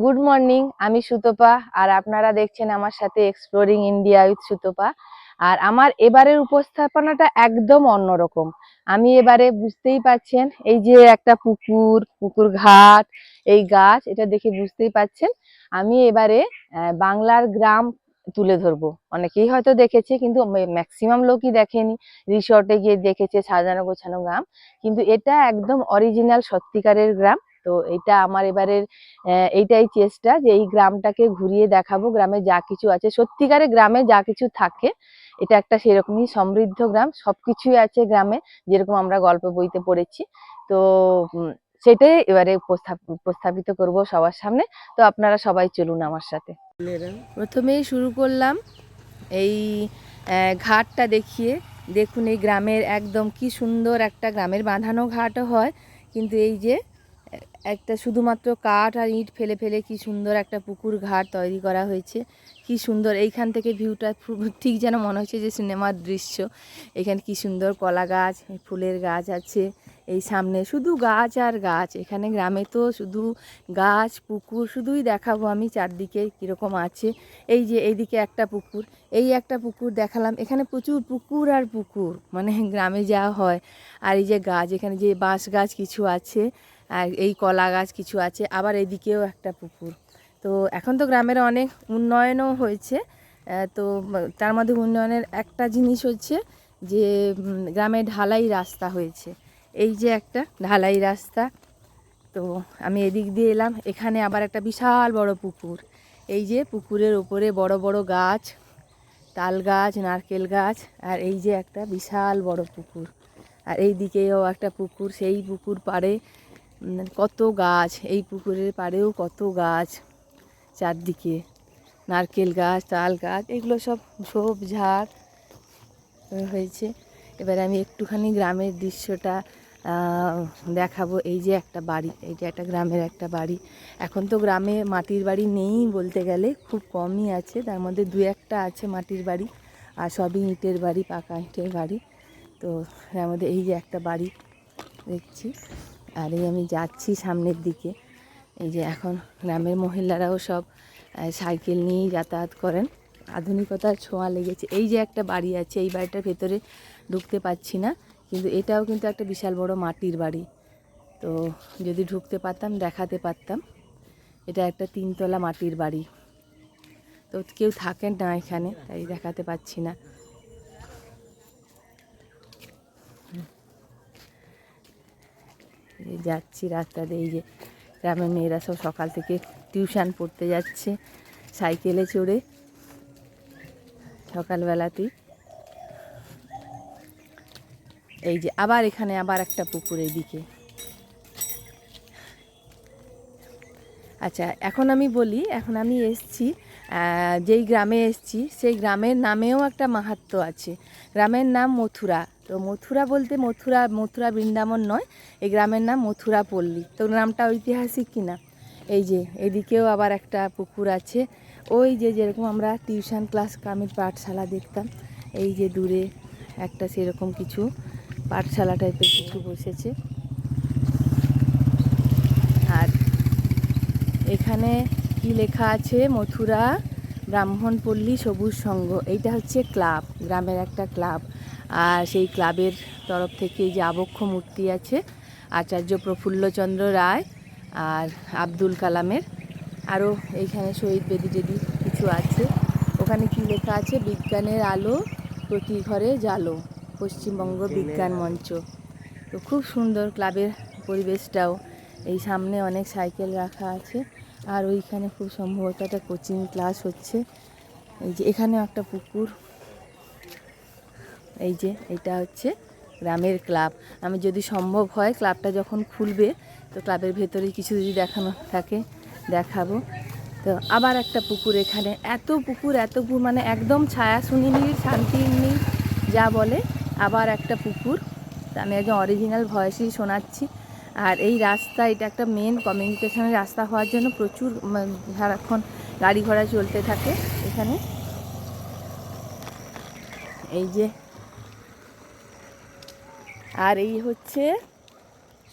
Good morning, আমি সুতপা। আর আপনারা দেখছেন আমার সাথে এক্সপ্লোরিং ইন্ডিয়া উইথ সুতপা। আর আমার এবারের উপস্থাপনাটা একদম অন্যরকম। আমি এবারে বুঝতেই পাচ্ছেন, এই যে একটা পুকুর, পুকুর ঘাট, এই গাছ, এটা দেখে বুঝতেই পাচ্ছেন আমি এবারে বাংলার গ্রাম তুলে ধরবো। অনেকেই হয়তো দেখেছে, কিন্তু ম্যাক্সিমাম লোকই দেখেনি। রিসর্টে গিয়ে দেখেছে সাজানো গোছানো গ্রাম, কিন্তু এটা একদম অরিজিনাল সত্যিকারের গ্রাম। তো এটা আমার এবারের এইটাই চেষ্টা যে এই গ্রামটাকে ঘুরিয়ে দেখাবো। গ্রামে যা কিছু আছে, সত্যিকারের গ্রামে যা কিছু থাকে, এটা একটা সেরকমই সমৃদ্ধ গ্রাম, সবকিছুই আছে গ্রামে, যেরকম আমরা গল্প বইতে পড়েছি। তো সেটাই এবারে উপস্থাপিত করব সবার সামনে। তো আপনারা সবাই চলুন আমার সাথে। প্রথমেই শুরু করলাম এই ঘাটটা দেখিয়ে। দেখুন এই গ্রামের একদম কি সুন্দর একটা গ্রামের বাঁধানো ঘাটও হয়, কিন্তু এই যে একটা শুধুমাত্র কাঠ আর ইট ফেলে ফেলে কি সুন্দর একটা পুকুর ঘাট তৈরি করা হয়েছে। কি সুন্দর এইখান থেকে ভিউটা, ঠিক যেন মনে হচ্ছে যে সিনেমার দৃশ্য। এখানে কি সুন্দর কলা গাছ, ফুলের গাছ আছে, এই সামনে শুধু গাছ আর গাছ। এখানে গ্রামে তো শুধু গাছ পুকুর শুধুই দেখাবো আমি, চারদিকে কীরকম আছে। এই যে এইদিকে একটা পুকুর, এই একটা পুকুর দেখালাম। এখানে প্রচুর পুকুর আর পুকুর, মানে গ্রামে যা হয়। আর এই যে গাছ, এখানে যে বাঁশ গাছ কিছু আছে, আর এই কলা গাছ কিছু আছে, আবার এদিকেও একটা পুকুর। তো এখন তো গ্রামের অনেক উন্নয়নও হয়েছে। তো তার মধ্যে উন্নয়নের একটা জিনিস হচ্ছে যে গ্রামে ঢালাই রাস্তা হয়েছে। এই যে একটা ঢালাই রাস্তা। তো আমি এদিক দিয়ে এলাম, এখানে আবার একটা বিশাল বড় পুকুর। এই যে পুকুরের ওপরে বড় বড় গাছ, তাল গাছ, নারকেল গাছ, আর এই যে একটা বিশাল বড় পুকুর। আর এই দিকেও একটা পুকুর, সেই পুকুর পাড়ে কত গাছ, এই পুকুরের পাড়েও কত গাছ, চারদিকে নারকেল গাছ, তাল গাছ, এগুলো সব ঝোপঝাড় হয়েছে। এবার আমি একটুখানি গ্রামের দৃশ্যটা দেখাবো। এই যে একটা বাড়ি, এই যে একটা গ্রামের একটা বাড়ি। এখন তো গ্রামে মাটির বাড়ি নেই বলতে গেলে, খুব কমই আছে। তার মধ্যে দু একটা আছে মাটির বাড়ি, আর সবই ইটের বাড়ি, পাকা ইটের বাড়ি। তো তার মধ্যে এই যে একটা বাড়ি দেখছি। আর এই আমি যাচ্ছি সামনের দিকে। এই যে এখন গ্রামের মহিলারাও সব সাইকেল নিয়েই যাতায়াত করেন, আধুনিকতার ছোঁয়া লেগেছে। এই যে একটা বাড়ি আছে, এই বাড়িটার ভেতরে ঢুকতে পারছি না, কিন্তু এটাও কিন্তু একটা বিশাল বড় মাটির বাড়ি। তো যদি ঢুকতে পারতাম দেখাতে পারতাম। এটা একটা 3 তলা মাটির বাড়ি। তো কেউ থাকেন না এখানে, তাই দেখাতে পাচ্ছি না। যাচ্ছি রাস্তাতে, এই যে গ্রামের মেয়েরা সব সকাল থেকে টিউশন পড়তে যাচ্ছে সাইকেলে চড়ে সকালবেলাতেই। এই যে আবার এখানে আবার একটা পুকুর এদিকে। আচ্ছা, এখন আমি বলি, এখন আমি এসছি যেই গ্রামে এসছি, সেই গ্রামের নামেও একটা মাহাত্ম্য আছে। গ্রামের নাম মথুরা। তো মথুরা বলতে মথুরা, মথুরা বৃন্দাবন নয়, এই গ্রামের নাম মথুরা পল্লী। তো গ্রামটা ঐতিহাসিক কিনা। এই যে এদিকেও আবার একটা পুকুর আছে। ওই যে যেরকম আমরা টিউশন ক্লাস, গ্রামের পাঠশালা দেখতাম, এই যে দূরে একটা সেরকম কিছু পাঠশালা টাইপের কিছু বসেছে। আর এখানে কি লেখা আছে, মথুরা ব্রাহ্মণপল্লী সবুজ সংঘ। এইটা হচ্ছে ক্লাব, গ্রামের একটা ক্লাব। আর সেই ক্লাবের তরফ থেকে যে আবক্ষ মূর্তি আছে আচার্য প্রফুল্লচন্দ্র রায় আর আব্দুল কালামের। আরও এইখানে শহীদ বেদি টেদি কিছু আছে। ওখানে কি লেখা আছে, বিজ্ঞানের আলো প্রতি ঘরে জালো, পশ্চিমবঙ্গ বিজ্ঞান মঞ্চ। তো খুব সুন্দর ক্লাবের পরিবেশটাও। এই সামনে অনেক সাইকেল রাখা আছে, আর ওইখানে খুব সম্ভবত একটা কোচিং ক্লাস হচ্ছে। এই যে এখানেও একটা পুকুর। এই যে এটা হচ্ছে গ্রামের ক্লাব। আমি যদি সম্ভব হয় ক্লাবটা যখন খুলবে, তো ক্লাবের ভেতরে কিছু যদি দেখানো থাকে দেখাবো। তো আবার একটা পুকুর, এখানে এত পুকুর মানে একদম ছায়া সুনিনির শান্তির নীড় যা বলে। আবার একটা পুকুর, আমি একদম অরিজিনাল ভয়েসেই শোনাচ্ছি। আর এই রাস্তা, এটা একটা মেন কমিউনিকেশনের রাস্তা হওয়ার জন্য প্রচুর সারাক্ষণ গাড়ি ঘোড়া চলতে থাকে এখানে। এই যে, আর এই হচ্ছে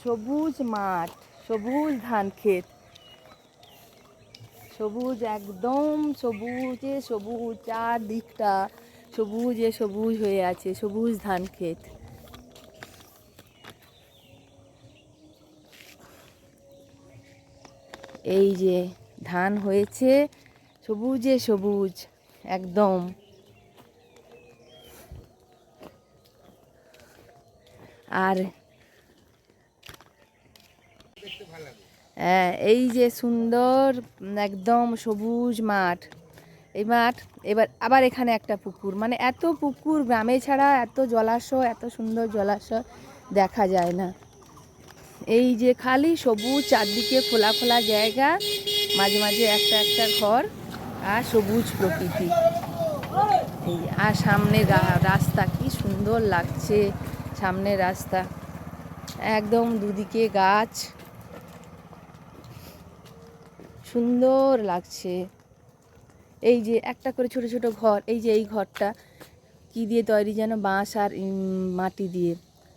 সবুজ মাঠ, সবুজ ধান ক্ষেত। সবুজ, একদম সবুজে সবুজ, চারদিকটা সবুজে সবুজ হয়ে আছে, সবুজ ধান ক্ষেত। এই যে ধান হয়েছে, সবুজে সবুজ একদম। আর হ্যাঁ, এই যে সুন্দর একদম সবুজ মাঠ, এই মাঠ। এবার আবার এখানে একটা পুকুর, মানে এত পুকুর গ্রামে ছাড়া এত জলাশয়, এত সুন্দর জলাশয় দেখা যায় না। এই যে খালি সবুজ, চারদিকে খোলা খোলা জায়গা, মাঝে মাঝে একটা একটা ঘর, আর সবুজ প্রকৃতি। এই আর সামনে রাস্তা, কি সুন্দর লাগছে সামনে রাস্তা, একদম দুদিকে গাছ, সুন্দর লাগছে। এই যে একটা করে ছোট ছোট ঘর, এই যে এই ঘরটা কি দিয়ে তৈরি যেন, বাঁশ আর মাটি দিয়ে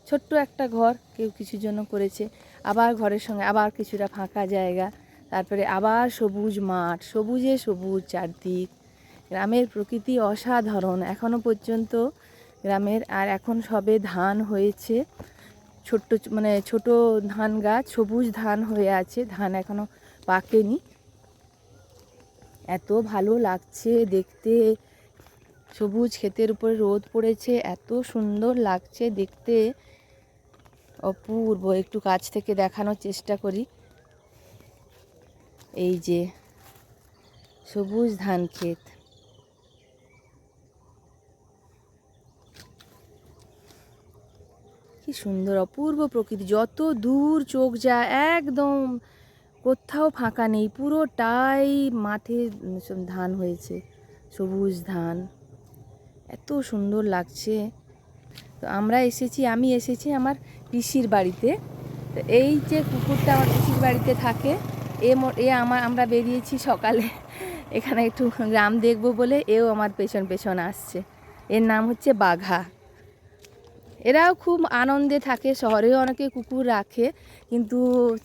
ছোট্ট একটা ঘর কেউ কিছুর জন্য করেছে। আবার ঘরের সঙ্গে আবার কিছুটা ফাঁকা জায়গা, তারপরে আবার সবুজ মাঠ, সবুজে সবুজ চারদিক। গ্রামের প্রকৃতি অসাধারণ এখনো পর্যন্ত গ্রামের। আর এখন সবে ধান হয়েছে, ছোট্ট মানে ছোট ধান গাছ, সবুজ ধান হয়ে আছে, ধান এখনো পাকেনি। এত ভালো লাগছে দেখতে, সবুজ ক্ষেতের উপরে রোদ পড়েছে, এত সুন্দর লাগছে দেখতে, অপূর্ব। একটু কাছ থেকে দেখানোর চেষ্টা করি। এই যে সবুজ ধান ক্ষেত, কি সুন্দর অপূর্ব প্রকৃতি। যত দূর চোখ যায় একদম কোথাও ফাঁকা নেই, পুরোটাই মাঠে ধান হয়েছে, সবুজ ধান, এত সুন্দর লাগছে। তো আমি এসেছি আমার পিসির বাড়িতে। তো এই যে কুকুরটা আমার পিসির বাড়িতে থাকে, আমরা বেরিয়েছি সকালে এখানে একটু গ্রাম দেখবো বলে, এও আমার পেছন পেছন আসছে। এর নাম হচ্ছে বাঘা। এরাও খুব আনন্দে থাকে, শহরেও অনেকে কুকুর রাখে, কিন্তু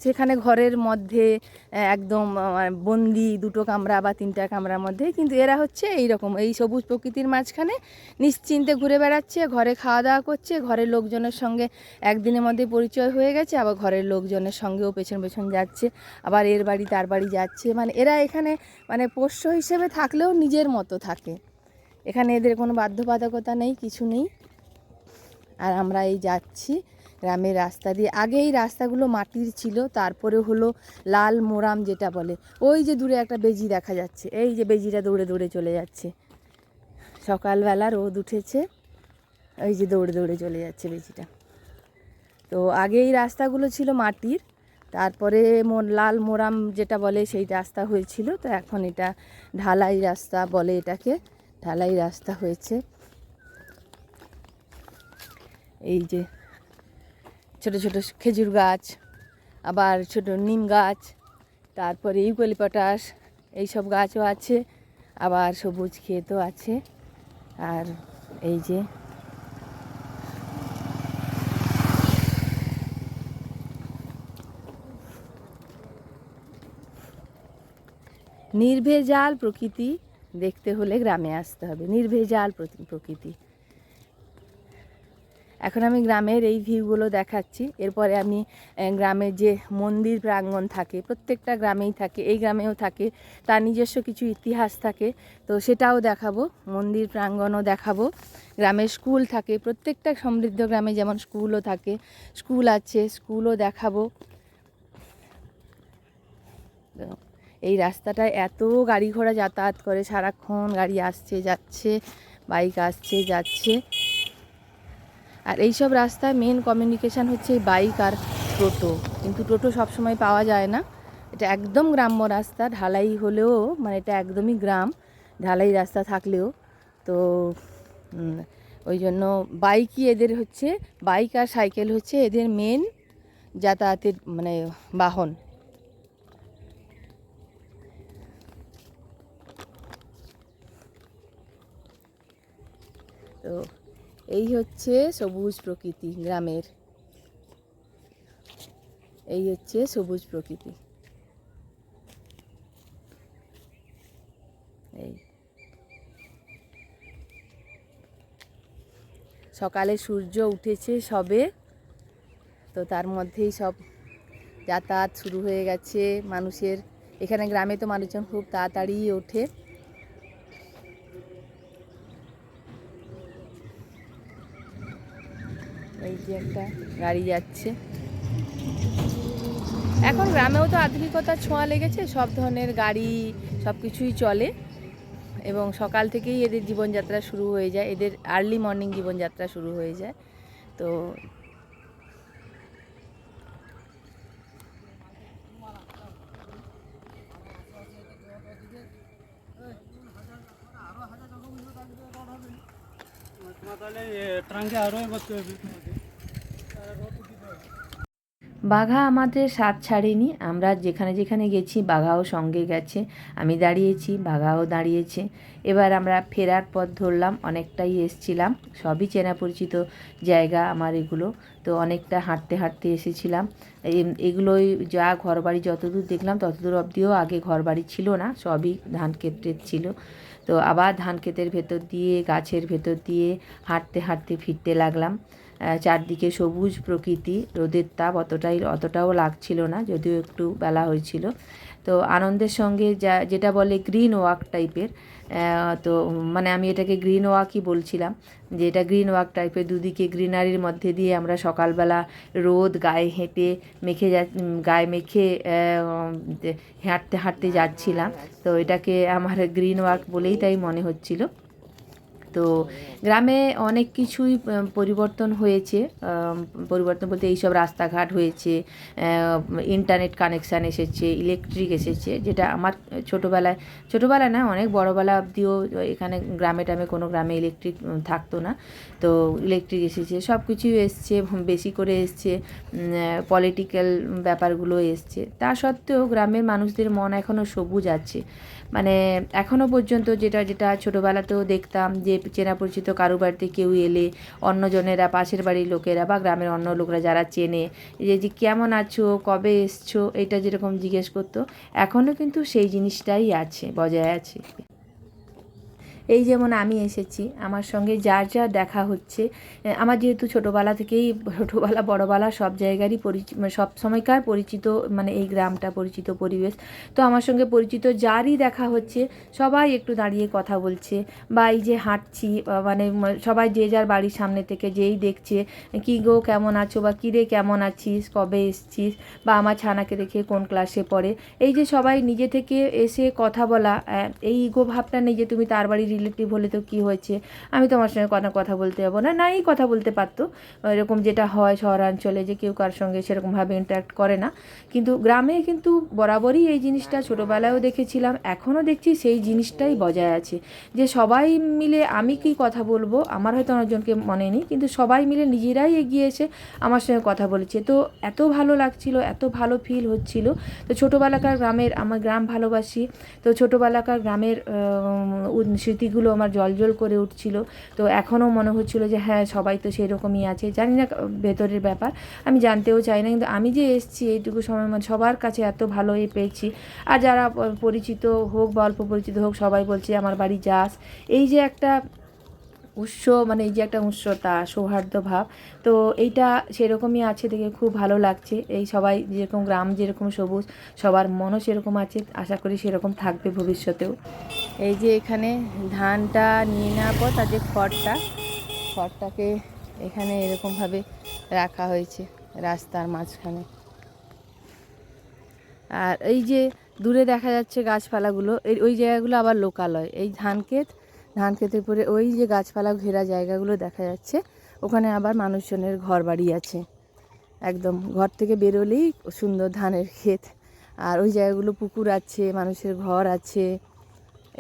সেখানে ঘরের মধ্যে একদম বন্দি, দুটো কামরা বা তিনটা কামরার মধ্যে। কিন্তু এরা হচ্ছে এইরকম, এই সবুজ প্রকৃতির মাঝখানে নিশ্চিন্তে ঘুরে বেড়াচ্ছে, ঘরে খাওয়া দাওয়া করছে, ঘরের লোকজনের সঙ্গে একদিনের মধ্যে পরিচয় হয়ে গেছে, আবার ঘরের লোকজনের সঙ্গেও পেছন পেছন যাচ্ছে, আবার এর বাড়ি তার বাড়ি যাচ্ছে। মানে এরা এখানে মানে পোষ্য হিসেবে থাকলেও নিজের মতো থাকে, এখানে এদের কোনো বাধ্যবাধকতা নেই, কিছু নেই। আর আমরা এই যাচ্ছি গ্রামের রাস্তা দিয়ে। আগে এই রাস্তাগুলো মাটির ছিল, তারপরে হলো লাল মোরাম যেটা বলে। ওই যে দূরে একটা বেজি দেখা যাচ্ছে, এই যে বেজিটা দৌড়ে দৌড়ে চলে যাচ্ছে, সকালবেলা রোদ উঠেছে, ওই যে দৌড়ে দৌড়ে চলে যাচ্ছে বেজিটা। তো আগে এই রাস্তাগুলো ছিল মাটির, তারপরে লাল মোরাম যেটা বলে সেই রাস্তা হয়েছিল। তো এখন এটা ঢালাই রাস্তা বলে, এটাকে ঢালাই রাস্তা হয়েছে। এই যে ছোট ছোট খেজুর গাছ, আবার ছোট নিম গাছ, তারপরে ইউক্যালিপটাস, এইসব গাছও আছে, আবার সবুজ ক্ষেতও আছে। আর এই যে নির্ভেজাল প্রকৃতি দেখতে হলে গ্রামে আসতে হবে, নির্ভেজাল প্রকৃতি। এখন আমি গ্রামের এই ভিউগুলো দেখাচ্ছি, এরপরে আমি গ্রামের যে মন্দির প্রাঙ্গণ থাকে, প্রত্যেকটা গ্রামেই থাকে, এই গ্রামেও থাকে, তার নিজস্ব কিছু ইতিহাস থাকে, তো সেটাও দেখাবো, মন্দির প্রাঙ্গণও দেখাবো। গ্রামের স্কুল থাকে, প্রত্যেকটা সমৃদ্ধ গ্রামে যেমন স্কুলও থাকে, স্কুল আছে, স্কুলও দেখাবো। এই রাস্তাটায় এত গাড়ি ঘোড়া যাতায়াত করে, সারাক্ষণ গাড়ি আসছে যাচ্ছে, বাইক আসছে যাচ্ছে। আর এইসব রাস্তায় মেন কমিউনিকেশান হচ্ছে এই বাইক আর টোটো, কিন্তু টোটো সবসময় পাওয়া যায় না। এটা একদম গ্রাম্য রাস্তা, ঢালাই হলেও মানে এটা একদমই গ্রাম, ঢালাই রাস্তা থাকলেও। তো ওই জন্য বাইকই এদের হচ্ছে, বাইক আর সাইকেল হচ্ছে এদের মেন যাতায়াতের মানে বাহন। তো এই হচ্ছে সবুজ প্রকৃতি গ্রামের, এই হচ্ছে সবুজ প্রকৃতি। এই সকালে সূর্য উঠেছে সবে, তো তার মধ্যেই সব যাতায়াত শুরু হয়ে গেছে মানুষের। এখানে গ্রামে তো মানুষজন খুব তাড়াতাড়ি ওঠে। এই যে একটা গাড়ি যাচ্ছে। এখন গ্রামেও তো আধুনিকতার ছোঁয়া লেগেছে, সব ধরনের গাড়ি সব কিছুই চলে এবং সকাল থেকেই এদের জীবনযাত্রা শুরু হয়ে যায়, এদের আর্লি মর্নিং জীবনযাত্রা শুরু হয়ে যায়। তো বাঘা আমাদের সাথ ছাড়েনি, আমরা যেখানে যেখানে গেছি বাঘাও সঙ্গে গেছে। আমি দাঁড়িয়েছি, বাঘাও দাঁড়িয়েছে। এবার আমরা ফেরার পথ ধরলাম, অনেকটাই এসছিলাম, সবই চেনা পরিচিত জায়গা আমার এগুলো। তো অনেকটা হাঁটতে হাঁটতে এসেছিলাম। এগুলোই যা ঘরবাড়ি যতদূর দেখলাম ততদূর অবধিও আগে ঘরবাড়ি ছিল না, সবই ধান ক্ষেত্রের ছিল। তো আবার ধান ক্ষেতের ভেতর দিয়ে গাছের ভেতর দিয়ে হাঁটতে হাঁটতে ফিরতে লাগলাম। চারদিকে সবুজ প্রকৃতি, রোদের তাপ অতটাও লাগছিল না, যদিও একটু বেলা হয়েছিল। তো আনন্দের সঙ্গে যেটা বলে গ্রিন ওয়াক টাইপের, তো মানে আমি এটাকে গ্রিন ওয়াকই বলছিলাম, যে এটা গ্রিন ওয়াক টাইপের, দুদিকে গ্রিনারির মধ্যে দিয়ে আমরা সকালবেলা রোদ গায়ে হেঁটে গায়ে মেখে হাঁটতে হাঁটতে যাচ্ছিলাম। তো এটাকে আমার গ্রিন ওয়াক বলেই তাই মনে হচ্ছিল। তো গ্রামে অনেক কিছুই পরিবর্তন হয়েছে, পরিবর্তন বলতে এইসব রাস্তাঘাট হয়েছে, ইন্টারনেট কানেকশান এসেছে, ইলেকট্রিক এসেছে, যেটা আমার ছোটোবেলায় না অনেক বড়োবেলা অবধিও এখানে গ্রামে কোনো গ্রামে ইলেকট্রিক থাকতো না। তো ইলেকট্রিক এসেছে, সব কিছুই এসছে, বেশি করে এসছে, পলিটিক্যাল ব্যাপারগুলো এসছে। তা সত্ত্বেও গ্রামের মানুষদের মন এখনও সবুজ আছে। মানে এখনও পর্যন্ত যেটা ছোটোবেলাতেও দেখতাম, যে চেনা পরিচিত কারো বাড়িতে কেউ এলে অন্যজনেরা, পাশের বাড়ির লোকেরা বা গ্রামের অন্য লোকরা যারা চেনে, যে কেমন আছো, কবে এসছো, এটা যেরকম জিজ্ঞেস করতো, এখনও কিন্তু সেই জিনিসটাই আছে, বজায় আছে। এই যেমন আমি এসেছি, আমার সঙ্গে যার দেখা হচ্ছে, আমার যেহেতু ছোটোবেলা বড়োবেলা সব জায়গারই সব সময়কার পরিচিত, মানে এই গ্রামটা পরিচিত পরিবেশ। তো আমার সঙ্গে পরিচিত যারই দেখা হচ্ছে সবাই একটু দাঁড়িয়ে কথা বলছে, বা এই যে হাঁটছি, মানে সবাই যে যার বাড়ির সামনে থেকে যেই দেখছে, কী গো কেমন আছো, বা কী রে কেমন আছিস, কবে এসছিস, বা আমার ছানাকে দেখে কোন ক্লাসে পড়ে, এই যে সবাই নিজে থেকে এসে কথা বলা, এই ইগো ভাবটা নেই যে তুমি তার বাড়ির রিলেটিভ হলে তো কী হয়েছে, আমি তোমার সঙ্গে কথা বলতে যাবো না, নাই কথা বলতে পারতো, এরকম যেটা হয় শহরাঞ্চলে, যে কেউ কার সঙ্গে সেরকমভাবে ইন্টারাক্ট করে না। কিন্তু গ্রামে কিন্তু বরাবরই এই জিনিসটা ছোটোবেলায়ও দেখেছিলাম, এখনও দেখছি সেই জিনিসটাই বজায় আছে, যে সবাই মিলে, আমি কি কথা বলবো, আমার হয়তো অনেকজনকে মনে নেই, কিন্তু সবাই মিলে নিজেরাই এগিয়ে এসে আমার সঙ্গে কথা বলেছে। তো এত ভালো লাগছিল, এত ভালো ফিল হচ্ছিল। তো ছোটোবেলাকার গ্রামের, আমার গ্রাম ভালোবাসি, তো ছোটোবেলাকার গ্রামের স্মৃতিগুলো আমার জল করে উঠছিল। তো এখনও মনে হচ্ছিল যে হ্যাঁ, সবাই তো সেই রকমই আছে, জানি না ভেতরের ব্যাপার, আমি জানতেও চাই না, কিন্তু আমি যে এসেছি এইটুকু সময় সবার কাছে এত ভালো পেয়েছি। আর যারা পরিচিত হোক বা অল্প পরিচিত হোক, সবাই বলছে আমার বাড়ি যাস, এই যে একটা মানে এই যে একটা উৎসতা, সৌহার্দ্য ভাব, তো এইটা সেরকমই আছে, দেখে খুব ভালো লাগছে। এই সবাই যেরকম, গ্রাম যেরকম সবুজ, সবার মনও সেরকম আছে, আশা করি সেরকম থাকবে ভবিষ্যতেও। এই যে এখানে ধানটা নিয়ে নেওয়ার পর তার যে খড়টাকে এখানে এরকমভাবে রাখা হয়েছে রাস্তার মাঝখানে। আর এই যে দূরে দেখা যাচ্ছে গাছপালাগুলো, ওই জায়গাগুলো আবার লোকালয়। এই ধান ক্ষেতের পরে ওই যে গাছপালা ঘেরা জায়গাগুলো দেখা যাচ্ছে, ওখানে আবার মানুষজনের ঘর বাড়ি আছে, একদম ঘর থেকে বেরোলেই সুন্দর ধানের ক্ষেত, আর ওই জায়গাগুলো পুকুর আছে, মানুষের ঘর আছে।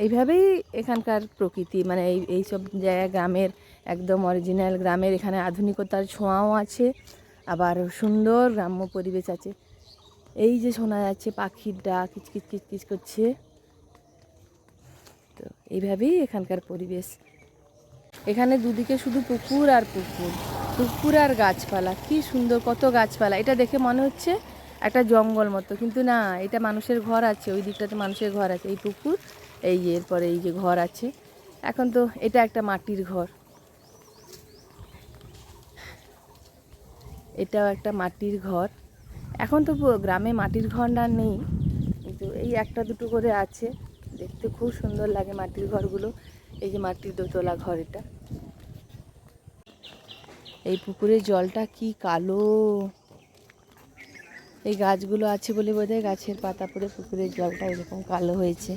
এইভাবেই এখানকার প্রকৃতি, মানে এই সব জায়গা গ্রামের, একদম অরিজিনাল গ্রামের, এখানে আধুনিকতার ছোঁয়াও আছে, আবার সুন্দর গ্রাম্য পরিবেশ আছে। এই যে শোনা যাচ্ছে পাখির ডাক, কিচকিচ কিচকিচ করছে। তো এইভাবেই এখানকার পরিবেশ। এখানে দুদিকে শুধু পুকুর আর পুকুর আর গাছপালা, কি সুন্দর, কত গাছপালা। এটা দেখে মনে হচ্ছে একটা জঙ্গল মতো, কিন্তু না, এটা মানুষের ঘর আছে, ওই দিকটাতে মানুষের ঘর আছে। এই পুকুর, এই যে এরপরে এই যে ঘর আছে। এখন তো এটা একটা মাটির ঘর, এটাও একটা মাটির ঘর। এখন তো গ্রামে মাটির ঘর আর নেই, কিন্তু এই একটা দুটো করে আছে। দেখতে খুব সুন্দর লাগে মাটির ঘরগুলো। এই যে মাটির দোতলা ঘর এটা। এই পুকুরের জলটা কি কালো, এই গাছগুলো আছে বলে বোধহয় গাছের পাতা পড়ে পুকুরের জলটা এরকম কালো হয়েছে।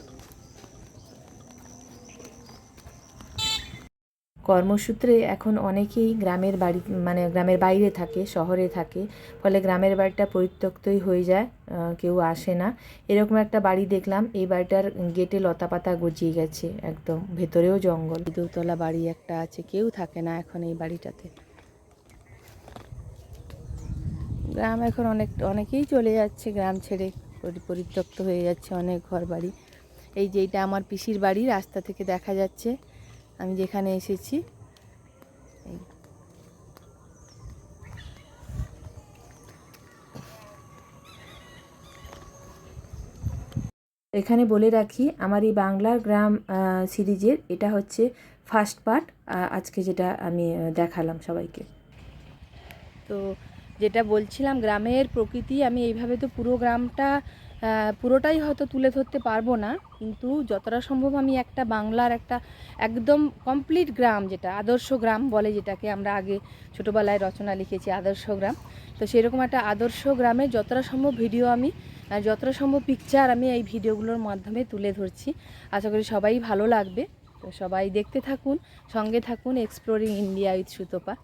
কর্মসূত্রে এখন অনেকেই গ্রামের বাড়ি মানে গ্রামের বাইরে থাকে, শহরে থাকে, ফলে গ্রামের বাড়িটা পরিত্যক্তই হয়ে যায়, কেউ আসে না। এরকম একটা বাড়ি দেখলাম, এই বাড়িটার গেটে লতাপাতা গজিয়ে গেছে, একদম ভেতরেও জঙ্গল। দোতলা বাড়ি একটা আছে, কেউ থাকে না এখন এই বাড়িটাতে। গ্রাম এখন অনেকেই চলে যাচ্ছে, গ্রাম ছেড়ে পরিত্যক্ত হয়ে যাচ্ছে অনেক ঘর বাড়ি। এই যে এটা আমার পিসির বাড়ি, রাস্তা থেকে দেখা যাচ্ছে আমি যেখানে এসেছি। এখানে বলে রাখি, আমার এই বাংলার গ্রাম সিরিজের এটা হচ্ছে ফার্স্ট পার্ট, আজকে যেটা আমি দেখালাম সবাইকে। তো যেটা বলছিলাম, গ্রামের প্রকৃতি আমি এইভাবে তো পুরো গ্রামটা পুরোটাই হয়তো তুলে ধরতে পারবো না, কিন্তু যতটা সম্ভব আমি একটা বাংলার একটা একদম কমপ্লিট গ্রাম, যেটা আদর্শ গ্রাম বলে, যেটাকে আমরা আগে ছোটোবেলায় রচনা লিখেছি আদর্শ গ্রাম, তো সেরকম একটা আদর্শ গ্রামে যতটা সম্ভব ভিডিও আমি যতটা সম্ভব পিকচার আমি এই ভিডিওগুলোর মাধ্যমে তুলে ধরছি। আশা করি সবাই ভালো লাগবে। তো সবাই দেখতে থাকুন, সঙ্গে থাকুন এক্সপ্লোরিং ইন্ডিয়া উইথ সুতপা।